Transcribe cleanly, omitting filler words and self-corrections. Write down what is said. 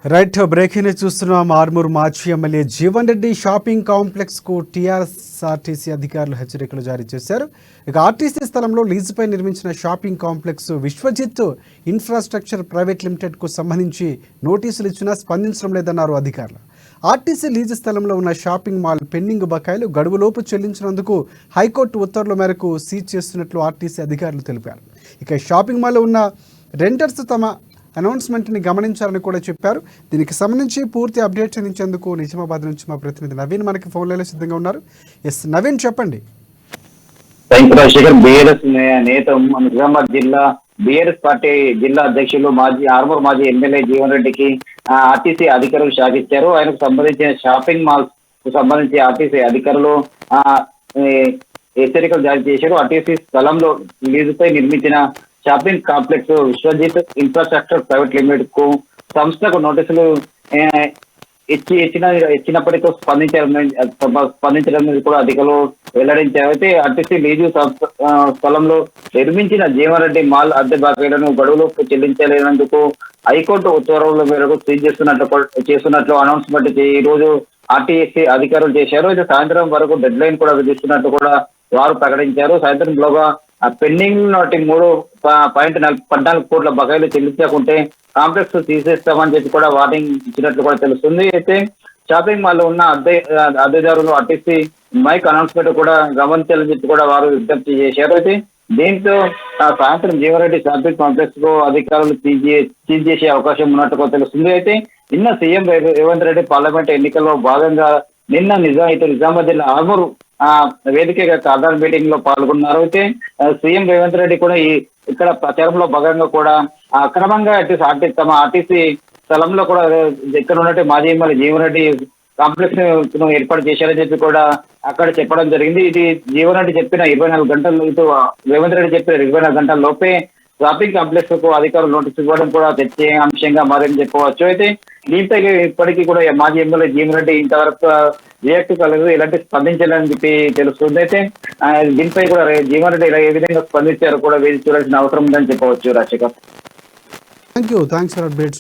Right breaking news చూస్తున్నాం. ఆర్మూర్ మాజీ MLA Jeevan Reddy shopping complex కు టీఆర్ఎస్ఆర్టీసీ అధికారులు హెచ్చరికలు జారీ చేశారు. ఇక ఆర్టీసీ స్థలంలో లీజుపై నిర్మించిన shopping complex Vishwajit infrastructure private limited కు సంబంధించి నోటీసులు ఇచ్చినా స్పందించడం లేదన్నారు అధికారులు. ఆర్టీసీ లీజు స్థలంలో ఉన్న షాపింగ్ మాల్ పెండింగ్ బకాయిలు గడువులోపు చెల్లించినందుకు హైకోర్టు ఉత్తర్వుల మేరకు సీజ్ చేస్తున్నట్లు ఆర్టీసీ అధికారులు తెలిపారు. ఇక షాపింగ్ మాల్లో ఉన్న రెంటర్స్ తమ అనౌన్స్మెంట్ని గమనించాలని కూడా చెప్పారు. దీనికి సంబంధించి పూర్తి అప్డేట్స్ అందించేందుకు నిజామాబాద్ నుంచి మా ప్రతినిధి నవీన్ మనకి ఫోన్ లైన్లో సిద్ధంగా ఉన్నారు. ఎస్ నవీన్, చెప్పండి. బీఆర్ఎస్ నేత నిజామాబాద్ జిల్లా బీఆర్ఎస్ పార్టీ జిల్లా అధ్యక్షులు ఆర్మూర్ మాజీ ఎమ్మెల్యే జీవన్ రెడ్డికి ఆర్టీసీ అధికారులు షాక్ ఇచ్చారు. ఆయనకు సంబంధించిన షాపింగ్ మాల్స్ కు సంబంధించి ఆర్టీసీ అధికారులు హెచ్చరికలు జారీ చేశారు. ఆర్టీసీ స్థలంలో లీజుపై నిర్మించిన shopping complex Vishwajit infrastructure private limited కు సంస్థకు నోటీసులు ఇచ్చినప్పటికీ స్పందించడం కూడా అధికారులు వెల్లడించారు. అయితే ఆర్టీసీ లీజు స్థలంలో నిర్మించిన జీవన్ మాల్ అద్దె బాకీలను గడువులోపు చెల్లించలేనందుకు హైకోర్టు ఉత్తర్వుల మేరకు సీజ్ చేస్తున్నట్లు అనౌన్స్మెంట్ ఈ రోజు ఆర్టీసీ అధికారులు చేశారు. అయితే సాయంత్రం వరకు డెడ్ లైన్ కూడా విధిస్తున్నట్టు కూడా వారు ప్రకటించారు. సాయంత్రంలోగా పెండింగ్ నాటి 3.14 కోట్ల బకాయిలు చెల్లించకుంటే కాంప్లెక్స్ తీసేస్తామని చెప్పి కూడా వార్నింగ్ ఇచ్చినట్లు కూడా తెలుస్తుంది. అయితే షాపింగ్ మాల్ లో ఉన్న అద్దెదారులు ఆర్టీసీ మైక్ అనౌన్స్మెంట్ కూడా గమనించాలని చెప్పి కూడా వారు విజ్ఞప్తి చేశారు. అయితే దీంతో సాయంత్రం జీవన్ షాపింగ్ కాంప్లెక్స్ కు అధికారులు సీజ్ చేసే అవకాశం ఉన్నట్టుగా తెలుస్తుంది. అయితే నిన్న సీఎం రేవంత్ రెడ్డి పార్లమెంట్ ఎన్నికల్లో భాగంగా నిజామాబాద్ జిల్లా ఆర్మూర్ వేదికగా సాధారణ మీటింగ్ లో పాల్గొన్నారు. అయితే సీఎం రేవంత్ రెడ్డి కూడా ఇక్కడ ప్రచారంలో భాగంగా కూడా అక్రమంగా తమ ఆర్టీసీ స్థలంలో కూడా ఇక్కడ ఉన్నట్టు మాజీ ఎమ్మెల్యే జీవన్ రెడ్డి కాంప్లెక్స్ ను ఏర్పాటు చేశారని చెప్పి కూడా అక్కడ చెప్పడం జరిగింది. ఇది జీవన్ రెడ్డి చెప్పిన 24 గంటలు ఇటు రేవంత్ రెడ్డి చెప్పిన 24 గంటల లోపే షాపింగ్ కాంప్లెక్స్ కు అధికారులు నోటీసు ఇవ్వడం కూడా తెచ్చే అంశంగా మారని చెప్పవచ్చు. అయితే దీంతో ఇప్పటికీ కూడా మాజీ ఎమ్మెల్యే జీవన్ రెడ్డి ఇంతవరకు రియాక్ట్ కాలేదు, ఎలాంటి స్పందించాలని చెప్పి తెలుస్తుంది. అయితే దీనిపై కూడా జీవన్ రెడ్డి ఏ విధంగా స్పందించారో కూడా వేచి చూడాల్సిన అవసరం ఉందని చెప్పవచ్చు. Rajasekhar, thank you, thanks for updates.